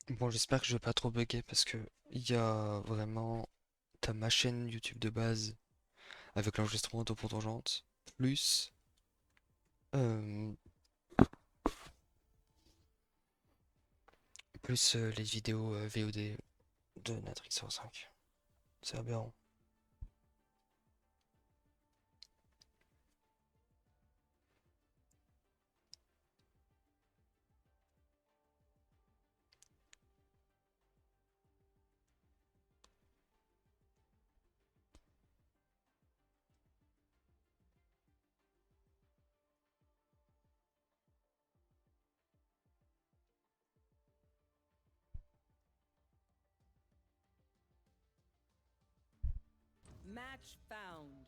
Bon, j'espère que je vais pas trop bugger parce que il y a vraiment t'as ma chaîne YouTube de base avec l'enregistrement de pont tangente, plus euh, les vidéos VOD de Natrix 5. C'est aberrant. Match found.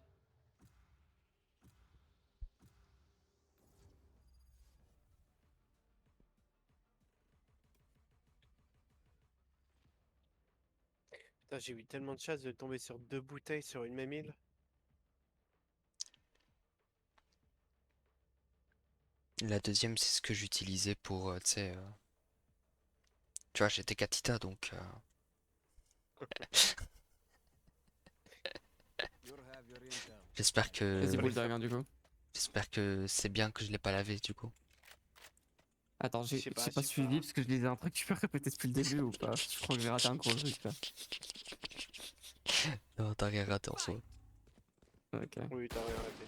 Putain, j'ai eu tellement de chance de tomber sur 2 bouteilles sur une même île. La deuxième, c'est ce que j'utilisais pour, tu sais, tu vois, j'étais Katita, donc j'espère Vas-y, que Fallait Bulldog, faire. hein, du coup. j'espère que c'est bien que je l'ai pas lavé du coup. Attends, Je sais j'ai pas, je pas sais suivi pas. parce que je disais un truc, tu peux répéter depuis le début ou pas? Je crois que j'ai raté un gros truc là. Non, t'as rien raté en soi. Ok. Oui, t'as rien raté.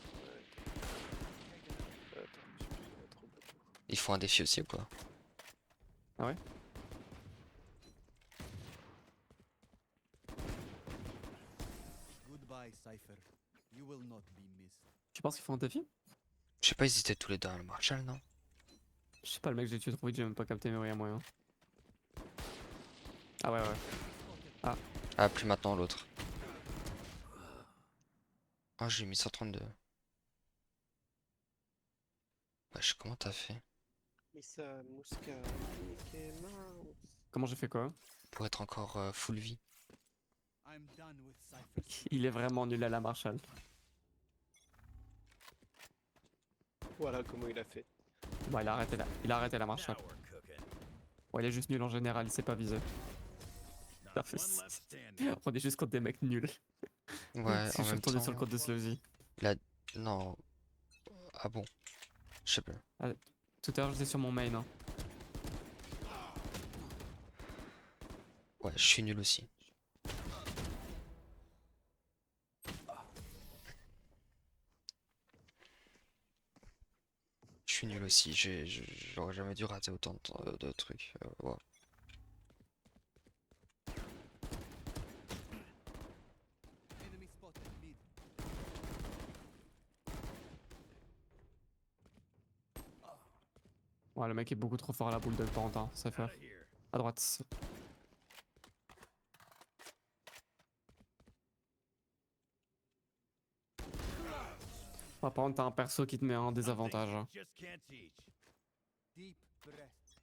Attends, j'ai plus trop beaucoup. Il faut un défi aussi ou quoi? Ah ouais? Goodbye, Cypher. You will not be missed. Tu penses qu'il faut un défi? Je sais pas, ils étaient tous les deux à le Marshall, non? Je sais pas, le mec, j'ai tué trop vite, j'ai même pas capté, mais oui, y a moyen. Ah ouais, ouais. Ah, Ah, plus maintenant l'autre. Ah, j'ai mis 132. Wesh, comment t'as fait? Missa, Mouska, Mickey Mouse. comment j'ai fait quoi? Pour être encore full vie. I'm done with Cypher's Il est vraiment nul à la Marshall. Voilà comment il a fait. Bon, il a arrêté la Marshall. Bon, il est juste nul en général, il sait pas viser. Parfait. On est juste contre des mecs nuls. Ouais, Si en je suis même retourné sur le temps, code de Slowzy. la... Non. Ah bon, je sais pas. Ah, tout à l'heure, j'étais sur mon main, hein. Ouais, je suis nul aussi. Je suis nul aussi, j'aurais jamais dû rater autant de trucs. Ouais. enemy spotted mid. Ouais, le mec est beaucoup trop fort à la boule de Pantin, ça fait. À droite. Ah, par contre, t'as un perso qui te met en désavantage, hein. Deep breath.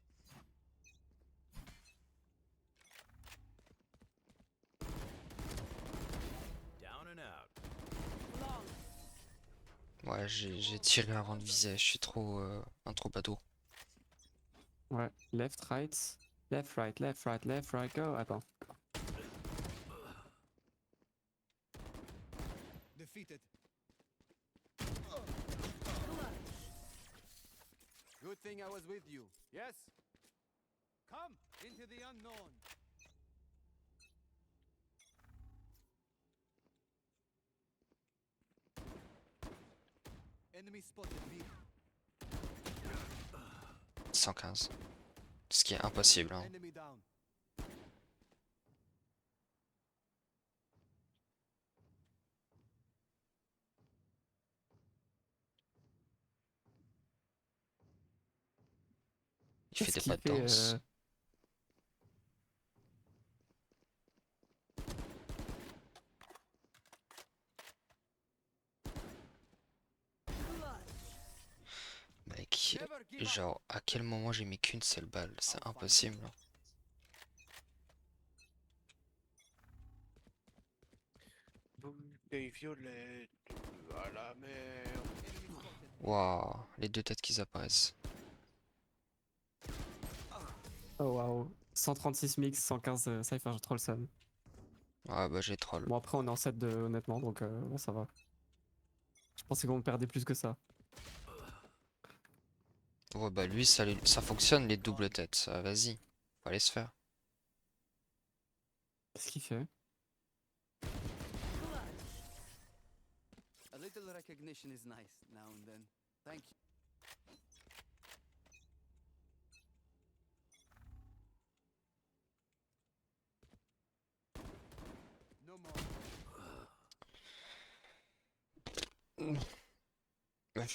Long. Ouais, j'ai tiré avant de viser, je suis trop un trop badaud. Ouais, left, right. Left, right, left, right, left, right, go. Attends. Defeated. Good thing I was with you. Yes? Come into the unknown. Enemy spotted mid. 115. Ce qui est impossible, hein. Enemy down. Il fait Qu'est-ce des pas qu'il de fait danse. Mec, Never give up. genre, à quel moment j'ai mis qu'une seule balle? C'est I'll find impossible, hein. Bouteille violette à la mer. enemy spotted mid. Waouh, les deux têtes qui apparaissent. Oh waouh. 136 mix, 115 Cypher, j'ai trop le seum. Ah bah j'ai troll. Bon, après, on est en 7 honnêtement, donc bon, ça va. Je pensais qu'on perdait plus que ça. Ouais bah lui ça fonctionne les doubles têtes, ça vas-y. Faut aller se faire. Qu'est-ce qu'il fait? A little recognition is nice now and then. Thank you. No more. Ouais,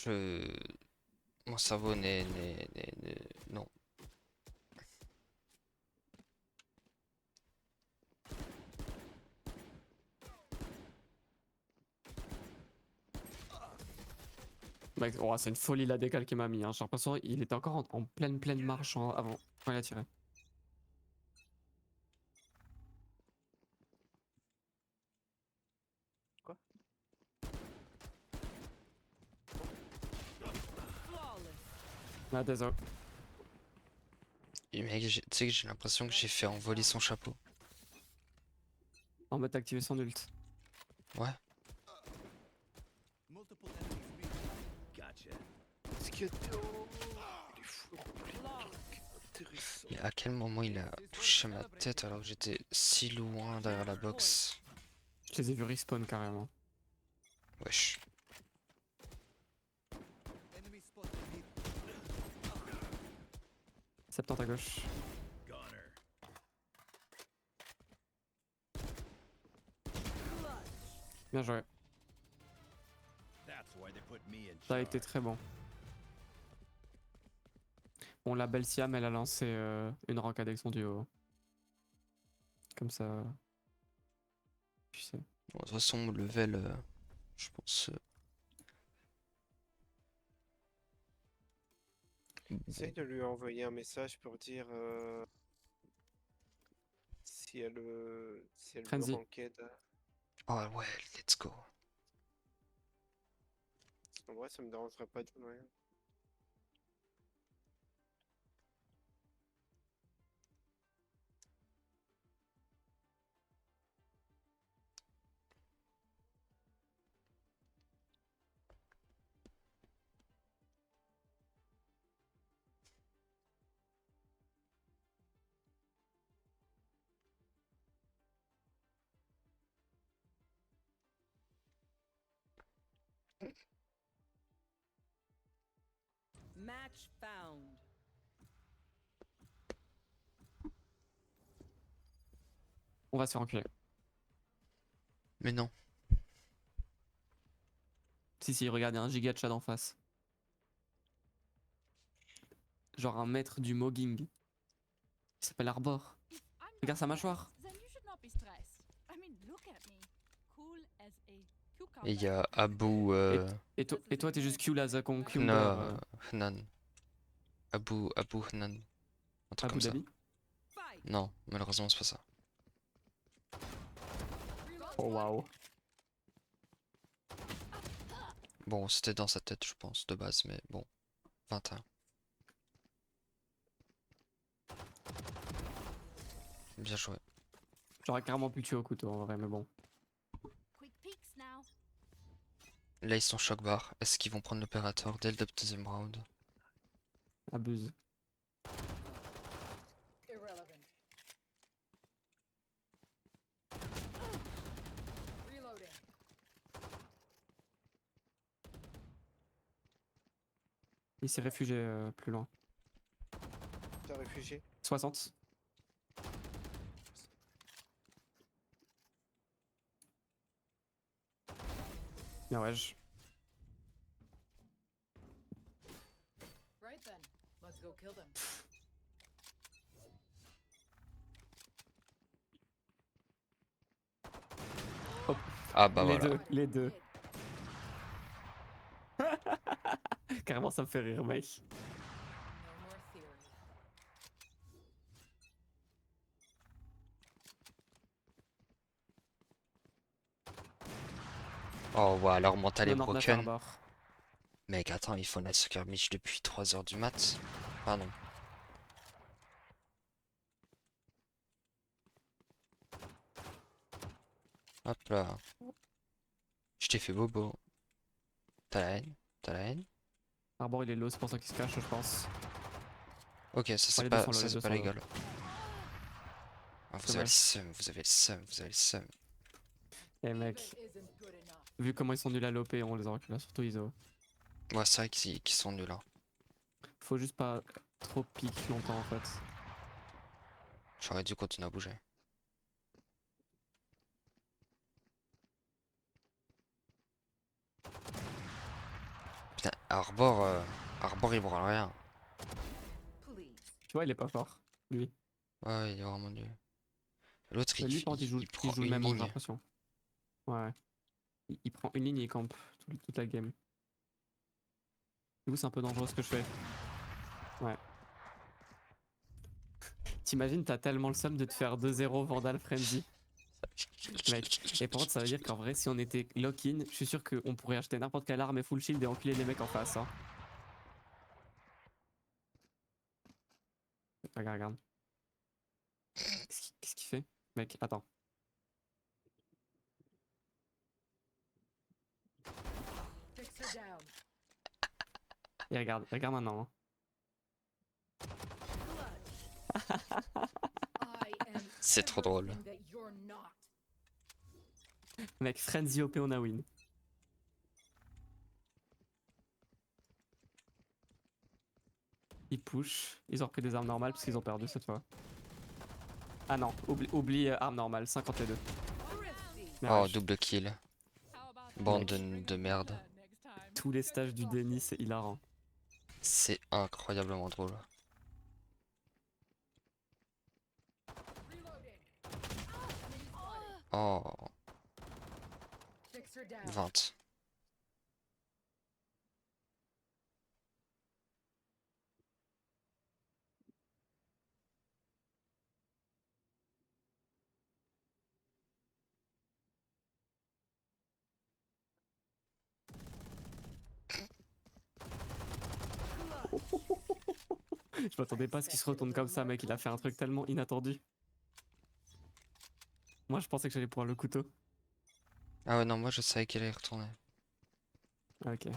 mon cerveau non. Mec, oh, c'est une folie la décale qu'il m'a mis. Hein. J'ai l'impression qu'il était encore en pleine marche avant quand il a tiré. Flawless. Ah, désolé. Et mec, tu sais que j'ai l'impression que j'ai fait envoler son chapeau. En mode d'activer son ult. Ouais. Multiple enemies reached. Gotcha. Est-ce qu'il y a... Oh, il est fou, rempli de Flawless. trucs intéressants. Mais à quel moment il a touché ma tête alors que j'étais si loin derrière la box? Je les ai vus respawn carrément. Wesh. Enemy spotted mid. 70 à gauche. Bien joué. Ça a été très bon. Bon, la belle Siam, elle a lancé une ranked avec son duo. Comme ça. Tu sais. Bon, de toute façon, mon level, je pense. Essaye de lui envoyer un message pour dire si elle veut Frenzy. ranked. Oh ouais, let's go. En vrai, ça me dérangerait pas du tout. Ouais. Match found. On va se faire enculer. Mais non. Si, regarde, il y a un giga de chat en face. Genre un maître du mogging. Il s'appelle Arbor. Regarde sa mâchoire. Et il y a Abu Et toi, t'es juste Q là, Zakon, Hna, Hnan. Abu Hnan. Un truc Abu comme ça. Dhabi. Fight. Non, malheureusement, c'est pas ça. Oh waouh. Bon, c'était dans sa tête, je pense, de base, mais bon. 21. Bien joué. J'aurais carrément pu tuer au couteau en vrai, mais bon. Là, ils sont choc bar. Est-ce qu'ils vont prendre l'opérateur dès le deuxième round? Abuse. Irrelevant. Reloading. Il s'est réfugié plus loin. T'as réfugié? 60. Bien ouais. Right then. Let's go kill them. Ah bah les voilà. deux, les deux. Carrément, ça me fait rire, mec. No more theory. Oh ouais, leur mental est 99 broken. Arbor. Mec, attends, il faut Night Soccer Mitch depuis 3h du mat. Pardon. Hop là. Je t'ai fait bobo. T'as la haine? T'as la haine? Arbor il est low, c'est pour ça qu'il se cache, je pense. Ok, ça c'est les deux pas, sont low, ça les c'est deux pas sont low. légal. Ah, vous avez le Dommage. seum, vous avez le seum, vous avez le seum. Eh mec, Even isn't good enough. vu comment ils sont nuls à l'OP, on les aurait là, surtout ISO. Ouais, c'est vrai qu'ils sont nuls là. Faut juste pas trop pique longtemps en fait. J'aurais dû continuer à bouger. Putain, Arbor il branle rien. Please. Tu vois, il est pas fort, lui. Ouais, il est vraiment nul. L'autre Mais lui, par contre, il prend joue le une même angle, j'ai ligne. l'impression. Ouais. Il prend une ligne et il campe toute la game. Du coup, c'est un peu dangereux ce que je fais. Ouais. T'imagines, t'as tellement le seum de te faire 2-0 Vandal Frenzy. Mec. Et par contre, ça veut dire qu'en vrai, si on était lock-in, je suis sûr qu'on pourrait acheter n'importe quelle arme et full shield et enculer les mecs en face. Hein. Regarde, regarde. Qu'est-ce qu'il fait? Mec, attends. Fix her down. Et regarde maintenant. Hein. I am C'est trop drôle. everything that you're not. Mec, Frenzy OP, on a win. Ils push. Ils ont repris des armes normales parce qu'ils ont perdu cette fois. Ah non, oublie arme normale, 52. Thrifty. Oh, Mirage. double kill. Bande de merde. Tous les stages du déni, c'est hilarant. C'est incroyablement drôle. Reloading. Oh, Fix her down. 20. Je m'attendais pas à ce qu'il se retourne comme ça, mec. Il a fait un truc tellement inattendu. Moi, je pensais que j'allais pouvoir le couteau. Ah ouais, non, moi je savais qu'elle allait retourner. Ah, ok.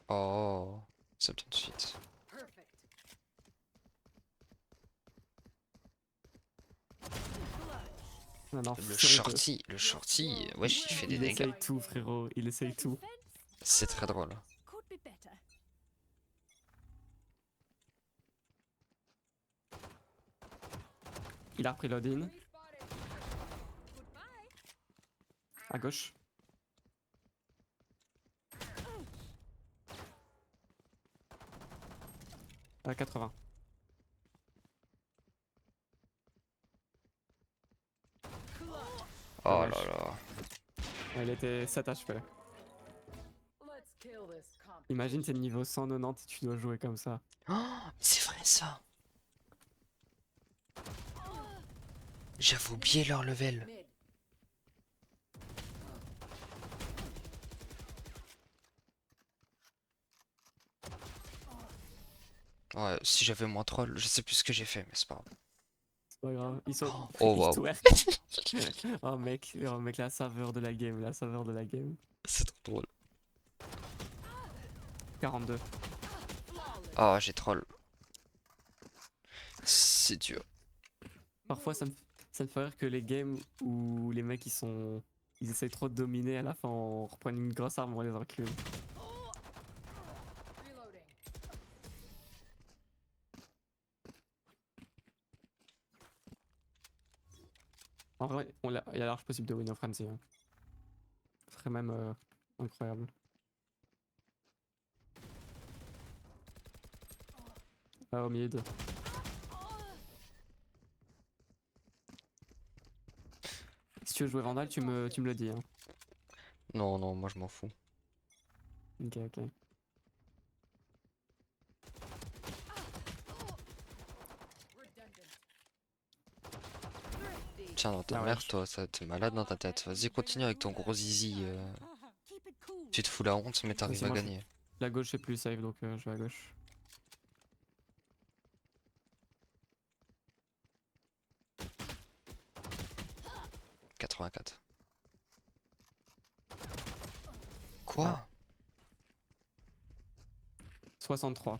Oh, c'est tout de suite. Perfect. Non, non, Le c'est honteux. shorty, wesh, il fait des Il dégâts. essaye tout, frérot. Il essaye tout. C'est très drôle. Could be better. Il a repris l'Odin. Respotted. Goodbye. À gauche. À 80. Oh Dommage. là là. Elle était 7 HP. Let's kill this comp. Imagine, t'es niveau 190 et tu dois jouer comme ça. Oh, mais c'est vrai ça. J'avais oublié leur level. Mid. Ouais, si j'avais moins troll, je sais plus ce que j'ai fait, mais c'est pas grave. C'est pas grave. Ils sont. Oh, ils waouh. twerk. Oh mec, la saveur de la game, la saveur de la game. C'est trop drôle. 42. Oh, j'ai troll. C'est dur. Parfois, ça me fait rire que les games où les mecs ils essayent trop de dominer, à la fin on reprend une grosse arme, on les encule. Reloading. En vrai, il y a large possible de win au Frenzy. Hein. Ce serait même incroyable. Ah, au mid. Si tu veux jouer Vandal, tu me le dis. Hein. Non, non, moi je m'en fous. Ok, ok. Redundant. Tiens, dans ta Ah ouais, mère, toi, ça t'es malade dans ta tête. Vas-y, continue avec ton gros zizi. Keep it cool. Tu te fous la honte, mais t'arrives c'est à moi, gagner. La gauche est plus safe, donc je vais à gauche. 84. Quoi? 63.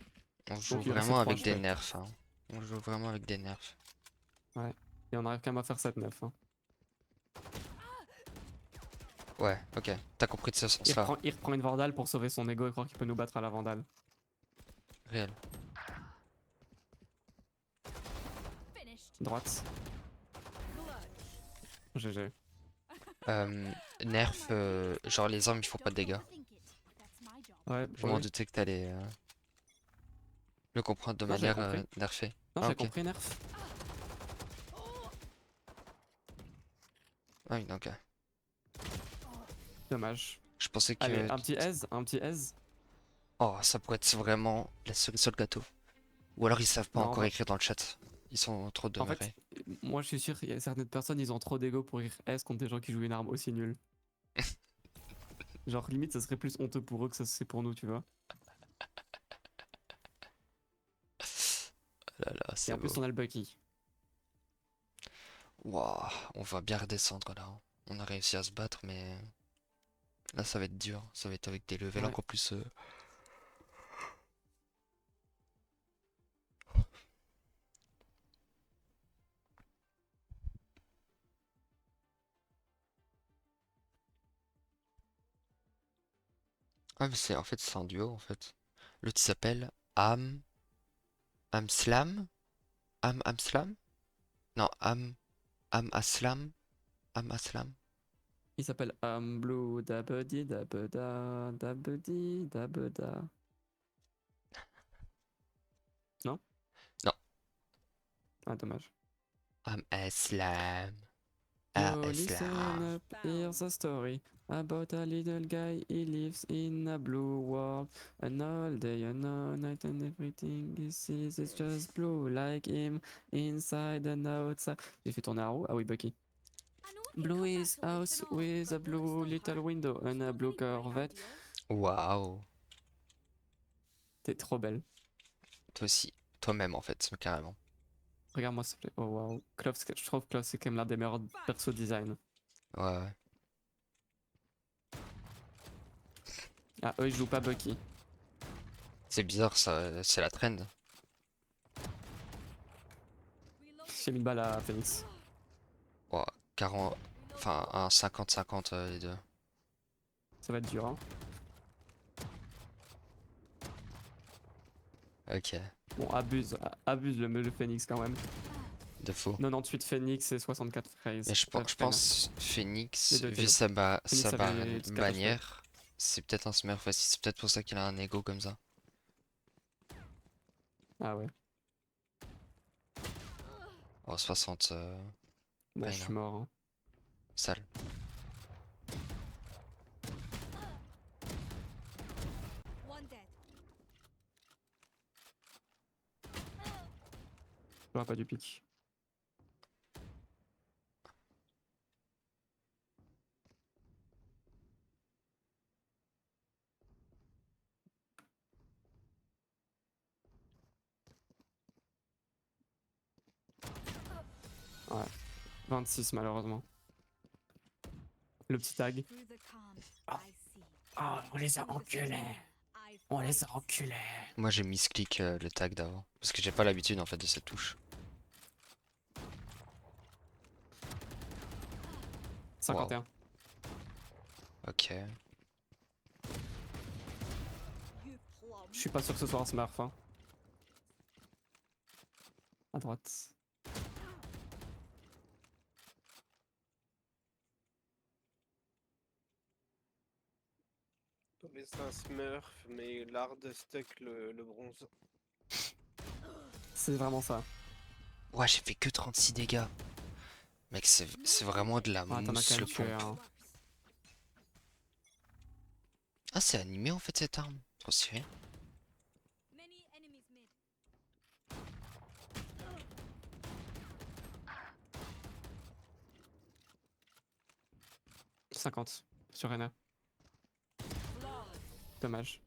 On joue Donc, il restait vraiment trois avec des cheveux. nerfs, hein. On joue vraiment avec des nerfs. Et on arrive quand même à faire 7-9. Hein. Ouais, ok. T'as compris de ce sens-là. Il reprend une Vandale pour sauver son ego et croire qu'il peut nous battre à la Vandale. Réel. Finished. Droite. GG. Nerf, genre les armes ils font pas de dégâts. Think it. That's my job. Ouais, Je m'en ouais. doutais que t'allais le comprendre de Non, j'ai manière compris. nerfée. Non, Ah, j'ai ok. compris, Nerf. Ah oui, ok. Dommage. Je pensais que... Allez, un petit aise, un petit aise. Oh, ça pourrait être vraiment la cerise sur le gâteau. Ou alors ils savent pas Non, encore bah- écrire dans le chat. Ils sont trop En demeurés. fait, moi je suis sûr qu'il y a certaines personnes, ils ont trop d'ego pour écrire S contre des gens qui jouent une arme aussi nulle. Genre, limite, ça serait plus honteux pour eux que ça c'est pour nous, tu vois. Là là, Et c'est en plus, beau. on a le Bucky. Waouh, on va bien redescendre là. On a réussi à se battre, mais là ça va être dur. Ça va être avec des levels Ouais. encore plus. Ah, mais c'est en fait c'est un duo en fait. L'autre il s'appelle Amslam? Amslam? Non, Aslam? Il s'appelle Blue Dabudi Dabuda Dabudi Dabuda. Non? Non. Ah, dommage. Aslam. Yo, listen Aslam. up, here's a story about a little guy. He lives in a blue world, and all day and all night, and everything he sees is just blue, like him, inside and outside. J'ai fait tourner un roue? Ah oui, Bucky. I know if you Blue cut is that to house listen all, with a but blue words don't little hurt. window and a It's blue really pretty Corvette. obvious. Waouh. T'es trop belle. Toi aussi. Toi-même en fait, carrément. Regarde-moi s'il te plaît. Oh wow. Clove, je trouve que Clove c'est quand même l'un des meilleurs perso design. Ouais, ouais. Ah, eux ils jouent pas Bucky. C'est bizarre, ça, c'est la trend. J'ai mis une balle à Phoenix. Ouais, 40, enfin un 50-50 les deux. Ça va être dur, hein. Ok, Bon, abuse le Phoenix quand même. de faux. 98 Phoenix et 64 Phase. Mais je pense Phoenix, Les deux vu KO. sa, Phoenix sa avait les petits bannière, c'est peut-être un smurf aussi. C'est peut-être pour ça qu'il a un ego comme ça. Ah ouais. Oh, 60, Bon, Ouais, je non. suis mort. Hein. sale. One dead. J'aurais pas du pic. Ouais. 26 malheureusement. Le petit tag. Through the calm, Ah. I see. Ah, on les a Through the enculés. storm, I On les a fight. enculés. Moi j'ai misclick le tag d'avant. Parce que j'ai pas l'habitude en fait de cette touche. 51. Ok. You plum. Je suis pas sûr que ce soit un smurf. Hein. À droite. Mais c'est un smurf, mais l'art de stuck le bronze. C'est vraiment ça. Ouais, j'ai fait que 36 dégâts. Mec, c'est vraiment de la Ah, t'en as mousse quand le même tué pompe. un. Ah, c'est animé en fait cette arme. Trop stylé. Many enemies mid. 50 sur Rena. Dommage.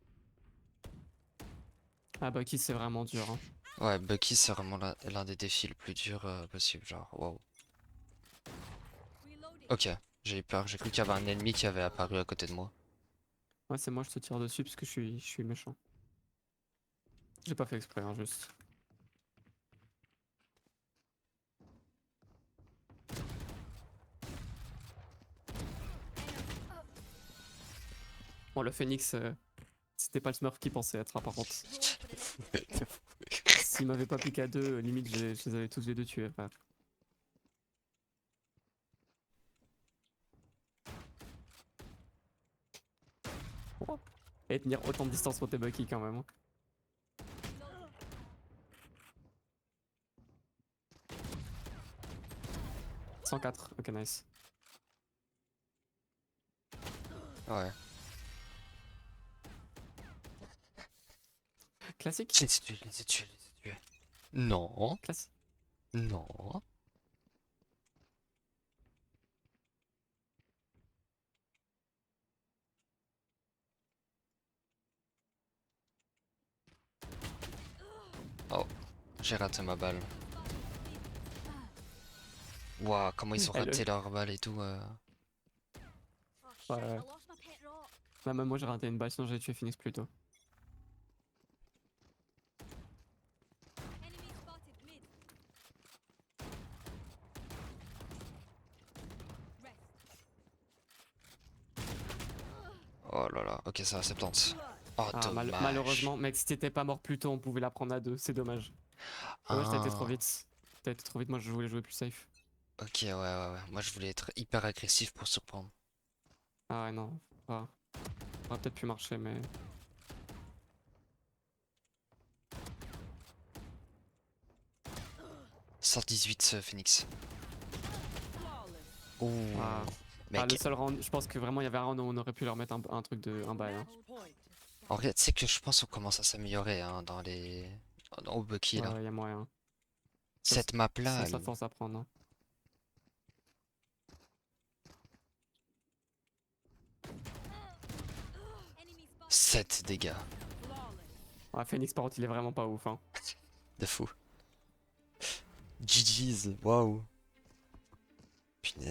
Ah, Bucky, c'est vraiment dur. Hein. Ouais, Bucky, c'est vraiment l'un des défis le plus dur possible. Genre, waouh. Reloading. Ok, j'ai eu peur, j'ai cru qu'il y avait un ennemi qui avait apparu à côté de moi. Ouais, c'est moi, je te tire dessus parce que je suis méchant. J'ai pas fait exprès, hein, juste. Bon, le phoenix, c'était pas le smurf qui pensait être, hein, par contre. Roll for the S'il m'avait pas piqué à deux, limite, je les avais tous les deux tués, frère. Oh. Et tenir autant de distance contre tes Bucky quand même, hein. 104, ok, nice. Ouais. Classique? Je les ai tués, je les ai tués, je les ai tués. Non, Classique. non. Oh, j'ai raté ma balle. Waouh, comment ils ont Elle, raté leur balle et tout. Oh shit, Ouais, I ouais. lost my pet rock. Là, même moi j'ai raté une balle, sinon j'ai tué Phoenix plus tôt. Enemy spotted mid. Rest. Oh là là, ok, ça va, 70. Oh, Ah, dommage. malheureusement, mec, si t'étais pas mort plus tôt, on pouvait la prendre à deux, c'est dommage. Dommage, t'as été trop Ah, vite. T'as été trop vite, moi je voulais jouer plus safe. ok, ouais, ouais, ouais. Moi, je voulais être hyper agressif pour surprendre. Ah ouais, non, ça aurait peut-être pu marcher, mais. 118 Phoenix. Ouh, Ah. Ah, mec, le seul round, je pense que vraiment il y avait un round où on aurait pu leur mettre un truc de un bail, hein. en vrai, tu sais que je pense qu'on commence à s'améliorer hein, dans les... au Bucky, Ouais, là. ouais, y a moyen. Ça, Cette map-là, ça force à prendre, hein. Enemy spotted. 7 dégâts. Ouais, Phoenix par contre, il est vraiment pas ouf, hein. De fou. GG's, waouh.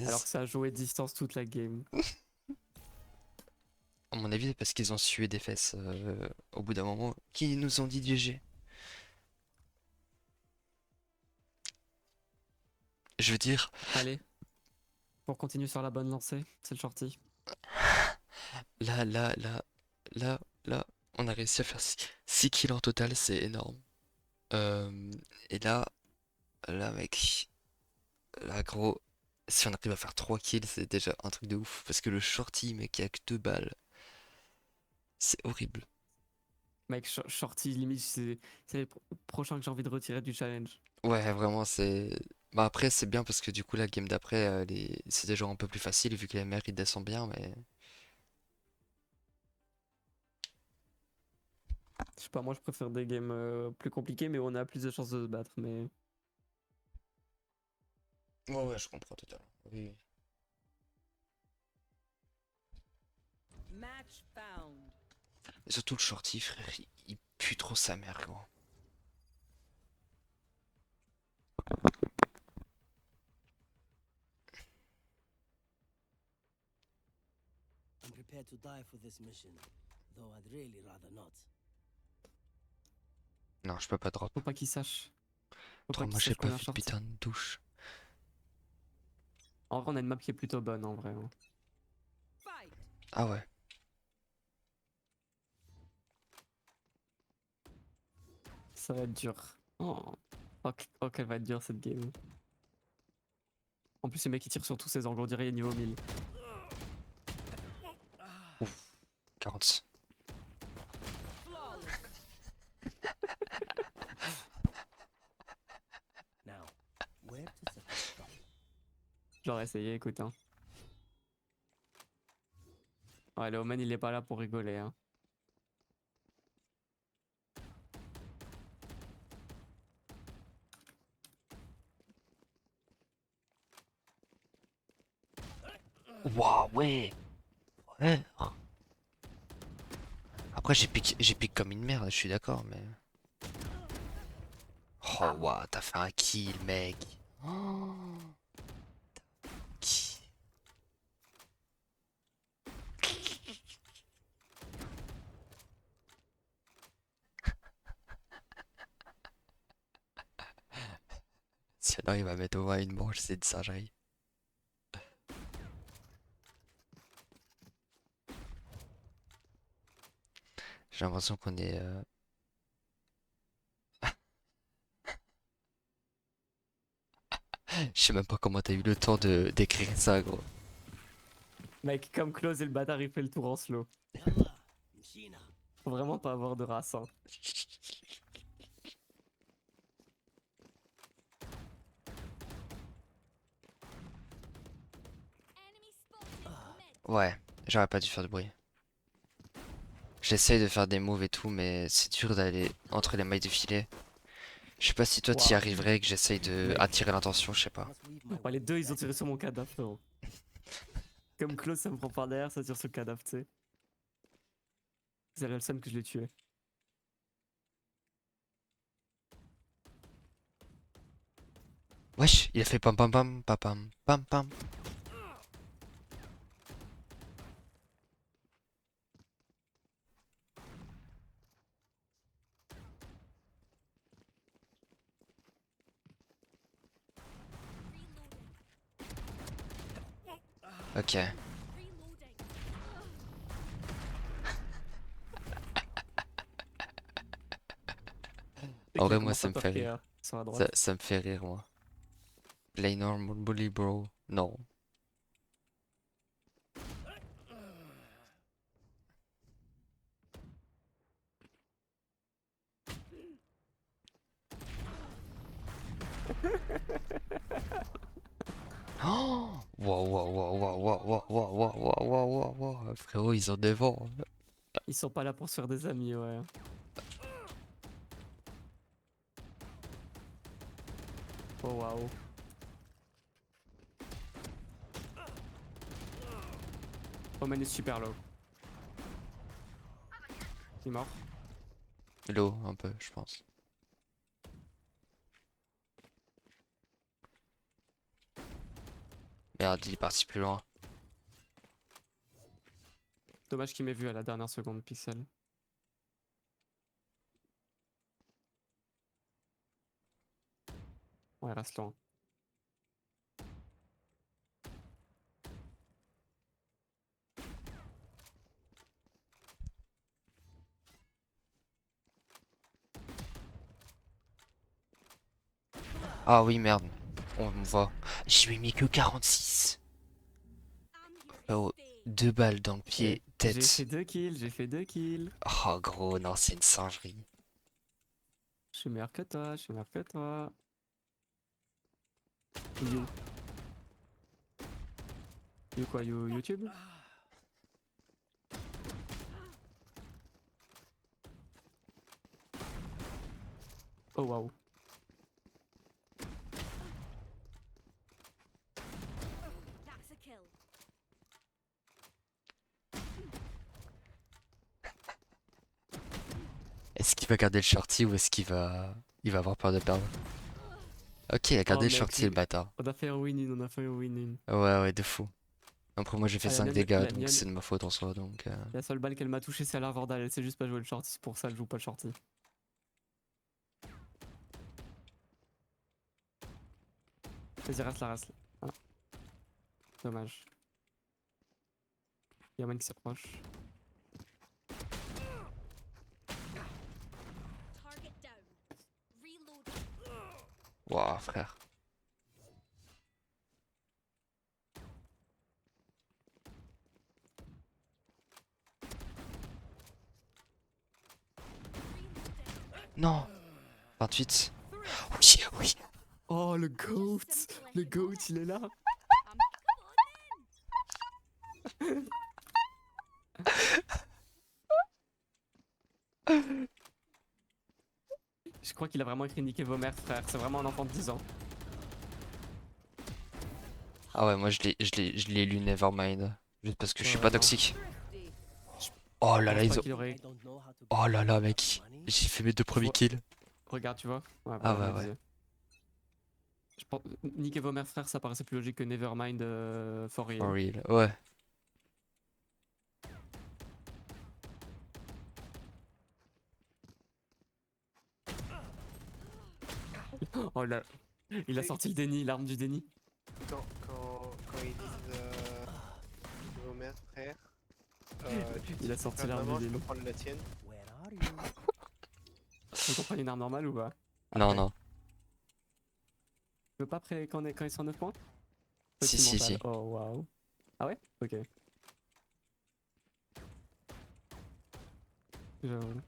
Alors Punaise. que ça a joué distance toute la game. À mon avis, c'est parce qu'ils ont sué des fesses au bout d'un moment, qui nous ont dit GG. Je veux dire, Allez, pour continuer sur la bonne lancée, c'est le shorty. là, là, là, là, là, on a réussi à faire 6 kills en total, c'est énorme. Et là, mec, là, gros, si on arrive à faire 3 kills, c'est déjà un truc de ouf. Parce que le shorty, mec, il y a que 2 balles. C'est horrible. Mec, shorty, limite, c'est les prochains que j'ai envie de retirer du challenge. Ouais, vraiment, c'est... Bah après, c'est bien parce que du coup, la game d'après, c'est des joueurs un peu plus faciles vu que les mères, ils descendent bien, mais... Je sais pas, moi je préfère des games plus compliqués, mais où on a plus de chances de se battre. Mais Ouais, ouais, je comprends totalement. Oui, oui. Match found. Et surtout le shorty, frère, il pue trop sa mère, gros. I'm prepared to die for this mission, though I'd really rather not. Non, je peux pas drop. faut pas qu'il sache. Faut Trop, pas moi qu'il j'ai sache pas qu'on a vu de shorty. putain de douche. En vrai, on a une map qui est plutôt bonne en vrai, hein. Fight. Ah ouais. Ça va être dur. Oh, oh, qu'elle va être dure cette game. En plus, le mec il tire sur tous ses angles, on dirait il est niveau 1000. 40. Flawless. Now, where to set this up? J'aurais essayé, écoute, hein. Ouais, le Omen il est pas là pour rigoler, hein. Waouh, ouais. Ouais. Après, j'ai piqué comme une merde, je suis d'accord, mais... Oh, waouh, t'as fait un kill, mec. Oh. Kill. Sinon, il va mettre au moins une manche, c'est une singerie. J'ai l'impression qu'on est. Je sais même pas comment t'as eu le temps de d'écrire ça, gros. Mec, comme Close et le bâtard, il fait le tour en slow. يلا مشينا. Faut vraiment pas avoir de race, hein. Enemy spotted. Mid. Ouais, j'aurais pas dû faire de bruit. J'essaye de faire des moves et tout, mais c'est dur d'aller entre les mailles du filet. Je sais pas si toi t'y Waouh. arriverais, que j'essaye de Mec. attirer l'attention, je sais I pas. must leave my Ouais, les work deux, ils ont better. tiré sur mon cadavre, frérot. Comme Close, ça me prend par derrière, ça tire sur le cadavre, tu sais. C'est la seule que je l'ai tué. Wesh, il a fait pam pam pam pam pam pam pam. Reloading. Ok. Reloading. En vrai, Ok, moi, comment ça me fait torquer, rire. sur la droite. Ça me fait rire, moi. Play normal bully, bro. Non. Oh! Wow, wow, wow, wow, wow, wow, wow, wow, wow, wow, wow, wow. Frérot, ils ont devant. Ils sont pas là pour se faire des amis, ouais. Oh waouh. Omen est super low. Il est mort. L'eau, un peu, je pense. Merde, il est parti plus loin. Dommage qu'il m'ait vu à la dernière seconde, Pixel. Ouais, reste loin. Ah oui, merde. On me voit. Je lui ai mis que 46. I'm here to Oh, stay. 2 balles dans le Eh, pied, j'ai fait tête. 2 kills, j'ai fait 2 kills. Oh, gros, non, c'est une singerie. Je suis meilleur que toi, je suis meilleur que toi. You. You quoi, you YouTube? Oh waouh. That's a kill. Est-ce qu'il va garder le shorty ou est-ce qu'il va... Il va avoir peur de perdre? Ok, il a gardé Oh le mec, shorty, le bâtard. on a fait un win-in, on a fait un win-in. Ouais, ouais, de fou. Après, moi, j'ai fait Ah, 5 la, dégâts, la, donc c'est de ma faute en soi, donc... la seule balle qu'elle m'a touché, c'est à la Vordal, elle sait juste pas jouer le shorty, c'est pour ça que je joue pas le shorty. Vas-y, reste là, reste là. Voilà. Dommage. Y'a Omen qui s'approche. Target down. Reloading. Waouh, frère. Non! 28. Oui, oui. Oh, le GOAT! Le GOAT, il est là! I'm Je crois qu'il a vraiment écrit niquer vos mères, frère. C'est vraiment un enfant de 10 ans. Ah ouais, moi, je l'ai lu Nevermind. Juste parce que je suis Ouais, pas non. toxique. Thrifty. Oh Je là là, pense ils pas ont... qu'il aurait. I don't know how to Oh get là là, my mec. money. J'ai fait mes 2 premiers vois- kills. Regarde, tu vois? Ouais, Ah voilà, je ouais, me ouais. disais. Je pense... Niquer vos mères, frère, ça paraissait plus logique que Nevermind for real. For real. Ouais. Oh là. Il a sorti le déni, l'arme du déni. Quand ils disent vos mères, frère, Il a sorti frère, l'arme maman, du je peux déni. prendre la tienne. Where are you? Donc on prend une arme normale ou pas? Non, Après. non. Tu veux pas après quand ils sont 9 points? Si, Petit si, mental. si. Oh waouh. Ah ouais? Ok. J'avoue.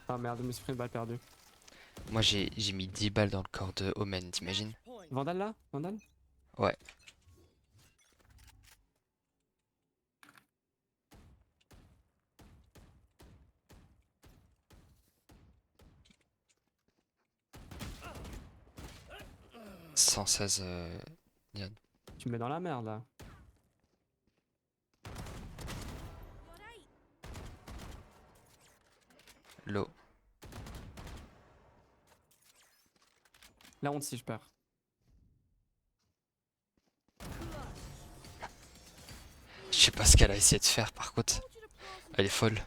Ah merde, je me suis pris une balle perdue. Moi, j'ai mis 10 balles dans le corps de Omen, t'imagines? Point. Vandal là? Vandal? Ouais. « 116 Nyan. Tu me mets dans la merde là. You're right. Low. La honte si je perds. Je sais pas ce qu'elle a essayé de faire par contre. Hold your applause and Elle est folle.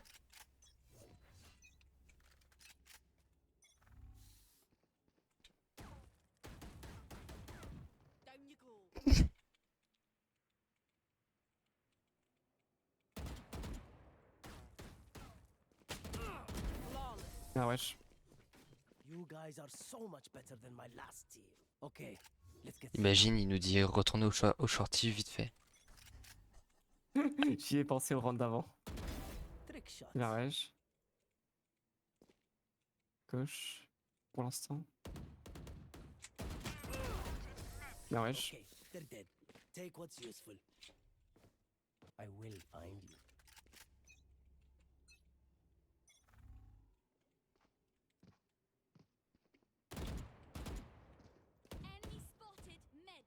down you go. Flawless. Ah wesh. You guys are so much better than my last team. Okay, let's get Imagine, il nous dit retourner au shorty vite fait. J'y ai pensé au round d'avant. trick shots. La wesh. Gauche. Pour l'instant. La wesh. Okay, they're dead. Take what's useful. I will find you. Enemy spotted mid.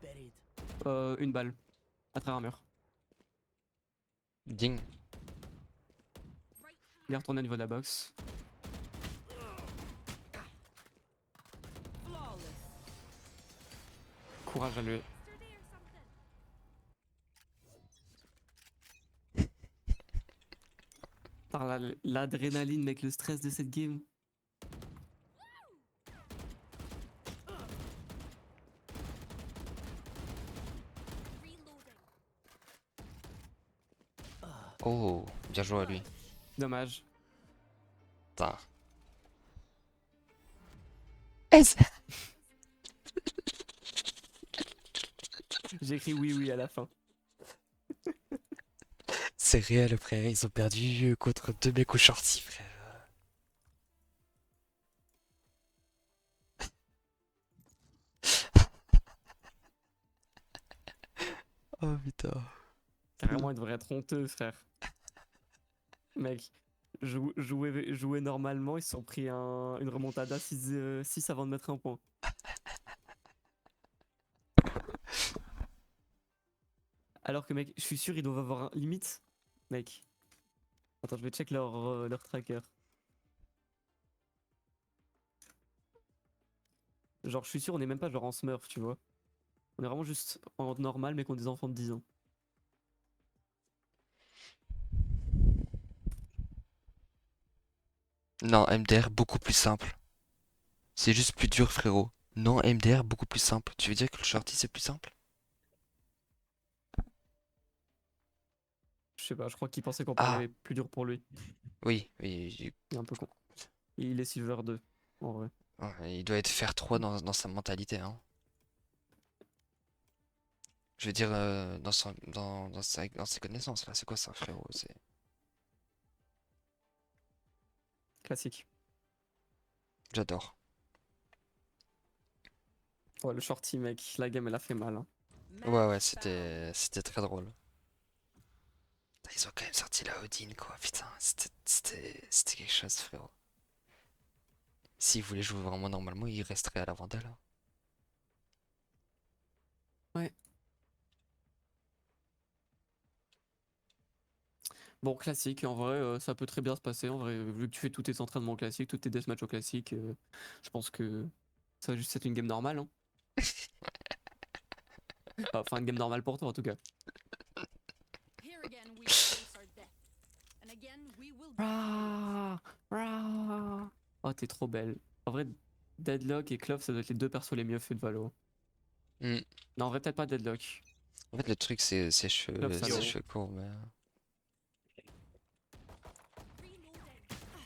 Buried. Une balle. À travers un mur. Ding. Right hand. Il est retourné au niveau de la box. Flawless. Courage à lui. Yesterday or something. Par l'adrénaline, mec, le stress de cette game. Reloading. Oh, bien joué à lui. Dommage. Putain. J'ai écrit oui oui à la fin. C'est réel, frère. Ils ont perdu contre 2 mecs au shorty, frère. Oh putain. Carrément, il devrait être honteux, frère. Mec, jouer normalement, ils se sont pris une remontada 6 avant de mettre un point. Alors que, mec, je suis sûr, ils doivent avoir un limite. Mec. Attends, je vais check leur tracker. Genre, je suis sûr, on est même pas genre en smurf, tu vois. On est vraiment juste en normal, mais qu'on des enfants de 10 ans. Non, MDR beaucoup plus simple. C'est juste plus dur, frérot. Non, MDR beaucoup plus simple. Tu veux dire que le shorty c'est plus simple? Je sais pas, je crois qu'il pensait qu'on Ah. parlait plus dur pour lui. Oui, oui. Il est un peu con. Il est Silver 2, en vrai. Ouais, il doit être faire 3 dans sa mentalité, hein. Je veux dire, dans ses connaissances, là. C'est quoi ça, frérot? C'est... Classique. J'adore. Ouais, le shorty, mec, la game, elle a fait mal. Hein. Ouais, Match c'était très drôle. Putain, ils ont quand même sorti la Odin, quoi. Putain, c'était quelque chose, frérot. S'ils voulaient jouer vraiment normalement, ils resteraient à la Vandale, hein. Bon, classique, en vrai, ça peut très bien se passer. En vrai, vu que tu fais tous tes entraînements classiques, tous tes deathmatchs au classique, je pense que ça va juste être une game normale. Hein. Enfin, une game normale pour toi en tout cas. Here again we face our death. And again we will die. Ah, ah. Oh, t'es trop belle. En vrai, Deadlock et Clove, ça doit être les deux persos les mieux faits de Valo. Hmm. Non, en vrai, peut-être pas Deadlock. En fait, le truc, c'est ses Club, cheveux, ça ses va. cheveux courts, mais... Reloading.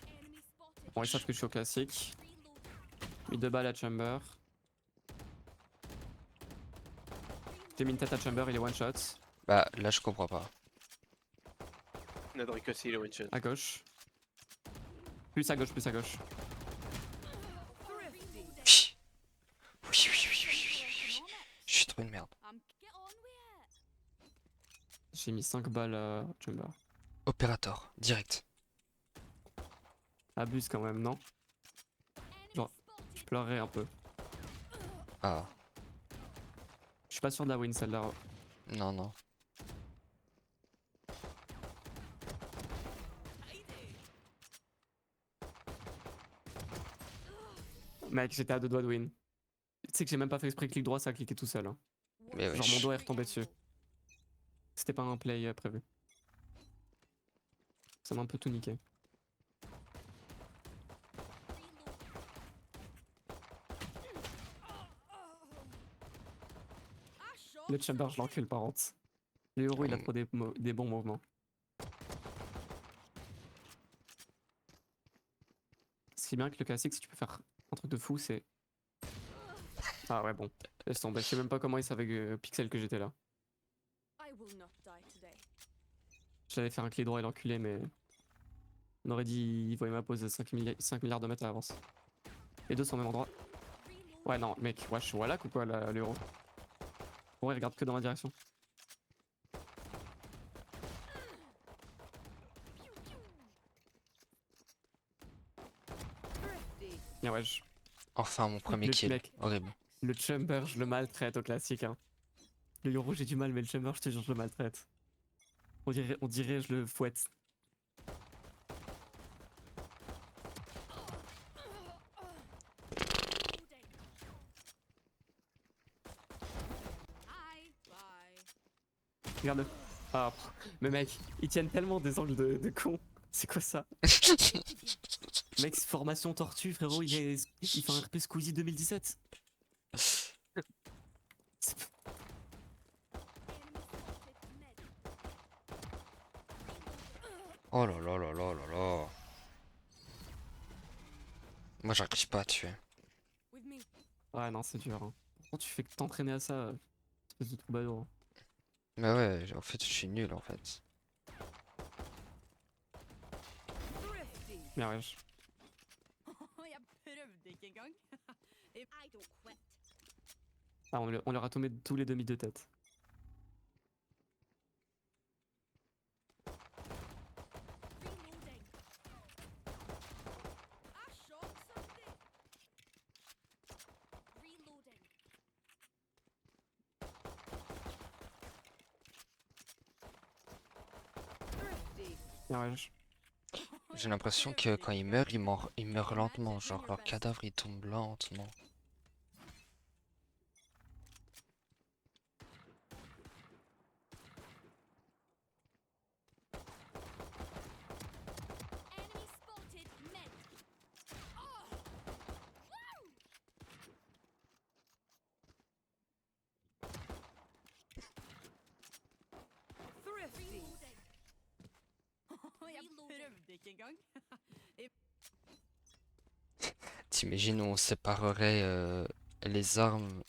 Enemy spotted. Bon, ils savent que je suis au classique. Reloading. Mis 2 balles à Chamber. J'ai mis une tête à Chamber, il est one shot. Bah, là, je comprends pas. Nadric aussi, le one shot. À gauche. Plus à gauche, plus à gauche. Thrifty. Oui, oui, oui, oui, oui, oui, oui. Je suis trop une merde. Get on with it. J'ai mis 5 balles à Chamber. Opérateur, direct. Abuse quand même, non? Enemy Genre, spotted. je pleurerais un peu. Ah, Je suis pas sûr de la win celle-là. non, non. Mec, j'étais à 2 doigts de win. Tu sais que j'ai même pas fait exprès clic droit, ça a cliqué tout seul. Hein. Mais Genre mon wesh. doigt est retombé dessus. C'était pas un play prévu. Ça m'a un peu tout niqué. Le Chamber, je l'encule par contre. Le héros, il a trop des bons mouvements. Ce qui est bien avec le classique, si tu peux faire un truc de fou, c'est... Ah ouais, bon. Laisse tomber. Je sais même pas comment il savait Pixel que j'étais là. I will not die today. J'allais faire un clic droit et l'enculer, mais... On aurait dit il voyait ma pose de 5 milliards de mètres à l'avance. Les deux sont au même endroit. Ouais, non, mec, wesh, voilà ou quoi, le héros. Ouais, il regarde que dans ma direction. Thrifty. Bien, wesh. Enfin, mon premier Le kill. mec. Horrible. Le Chamber, je le maltraite au classique. Hein. Le héros, j'ai du mal, mais le Chamber, je te jure, je le maltraite. On dirait, je le fouette. Hi. Bye. Regarde-le. Ah, mais mec, ils tiennent tellement des angles de con. C'est quoi ça? Mec, c'est formation tortue, frérot, il fait un RP Squeezie 2017. C'est- Oh là là là là là là. Moi, j'arrive pas à tuer. With me. Ouais, non, c'est dur. Hein. Pourquoi tu fais que t'entraîner à ça, espèce de troubadour. Mais ouais, en fait, je suis nul, en fait. Thrifty. Bien, wesh. Jeg prøvde ikke engang. I don't quit. Ah, on leur a tombé tous les demi de tête. Reloading. I shot something. Reloading. Thrifty. Bien, wesh. J'ai l'impression que quand ils meurent, ils meurent lentement. Genre, leur cadavre, il tombe lentement. Enemy spotted mid. Oh. Woo! Thrifty. Jeg prøvde ikke engang. T'imagines où on séparerait les armes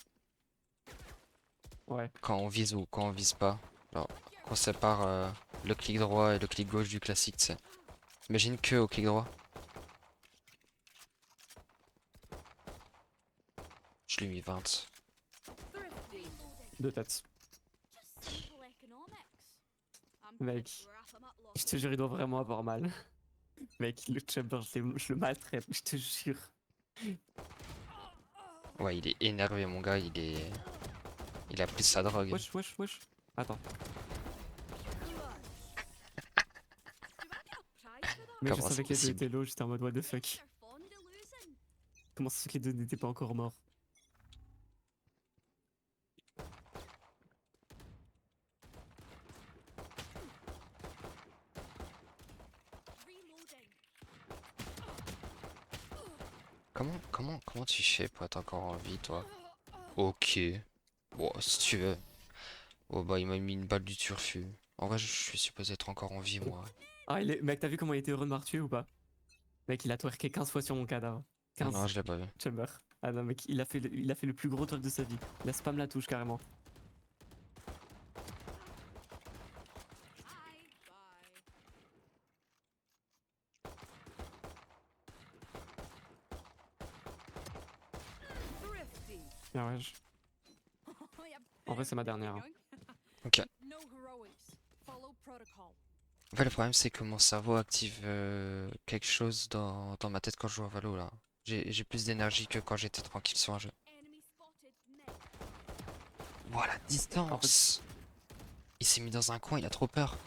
Ouais. quand on vise ou quand on vise pas. Genre, qu'on sépare le clic droit et le clic gauche du classique, tu sais. Imagine que au clic droit. Je lui ai mis 20. Thrifty. Deux têtes. Just simple economics. I'm Mec, quite wrap 'em up lot. je te jure, il doit vraiment avoir mal. Mec, le Chamber, je le maltraite, je te jure. Ouais, il est énervé, mon gars, il a pris sa drogue. Wesh, wesh, wesh. Attends. Mais je Comment c'est savais que les deux possible? étaient low, j'étais en mode what the fuck. They're fond of losing. Comment ça se fait que les deux n'étaient pas encore morts? Reloading. Comment tu fais pour être encore en vie, toi? Ok. Bon, si tu veux. Oh bah, il m'a mis une balle du turfu. En vrai, je suis supposé être encore en vie, moi. Ah, mec, t'as vu comment il était heureux de m'avoir tué ou pas? Mec, il a twerké 15 fois sur mon cadavre. 15 Non, je l'ai pas vu. Chamber. Ah non, mec, il a fait le plus gros twerk de sa vie. Il a spam la touche carrément. Bye. Bye. Thrifty. Bien ouais. En vrai, c'est ma dernière. Hein. Ok. No heroics. Follow protocol. En fait, le problème, c'est que mon cerveau active quelque chose dans ma tête quand je joue à Valo, là. J'ai plus d'énergie que quand j'étais tranquille sur un jeu. Enemy spotted. Mid. Voilà, distance! Il s'est mis dans un coin, il a trop peur.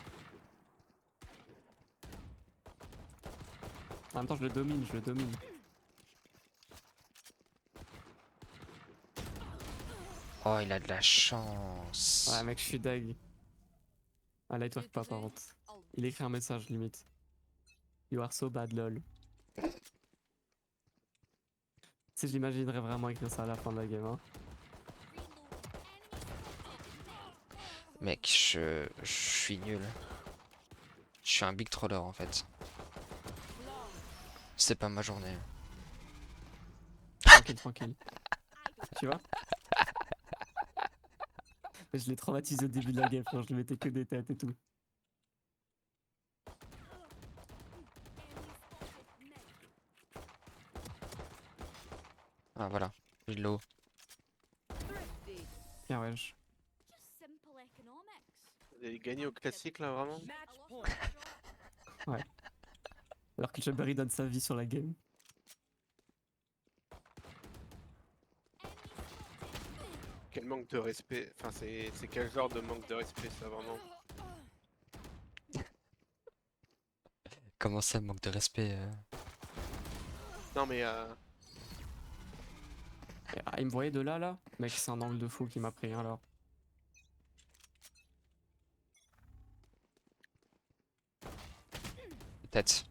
En même temps, je le domine. Oh, il a de la chance. Ouais, mec, je suis deg. Ah, là, il twerk pas par contre. I'll Il écrit un message limite. You are so bad, lol. Si je l'imaginerais vraiment écrire ça à la fin de la game, hein. Mec, je suis nul. Je suis un big troller en fait. C'est pas ma journée. Tranquille. Tu vois? Je l'ai traumatisé au début de la game, frère. Je lui mettais que des têtes et tout. Ah voilà, reload. Thrifty. Bien wesh. Just simple economics. Vous avez gagné au classique là, vraiment? Match I point. lost my job. Alors que Chamber donne sa vie sur la game. Quel manque de respect. Enfin, c'est quel genre de manque de respect, ça, vraiment? Comment ça, manque de respect Non, mais Ah, il me voyait de là? Mec, c'est un angle de fou qui m'a pris, hein, alors. Tête.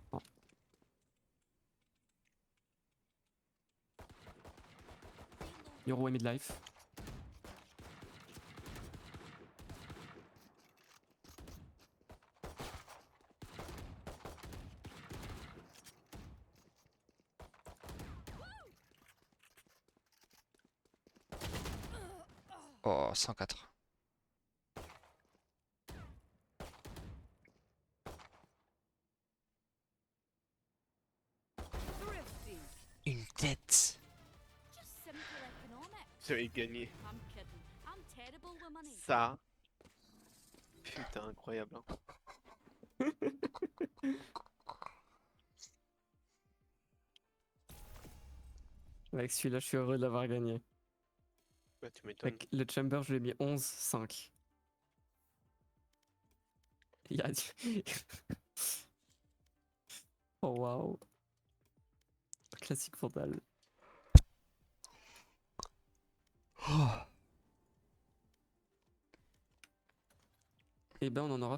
Euro et midlife. Oh, 104. Thrifty. Une tête. Just simple economics. vous avez gagné. I'm kidding. I'm terrible with money. Ça. Putain, incroyable. Hein. Avec celui-là, je suis heureux de l'avoir gagné. Bah, tu m'étonnes. Mec, le Chamber, je lui ai mis 11-5. Il y a du... Oh waouh. Classique frontal. Oh. Et ben on en aura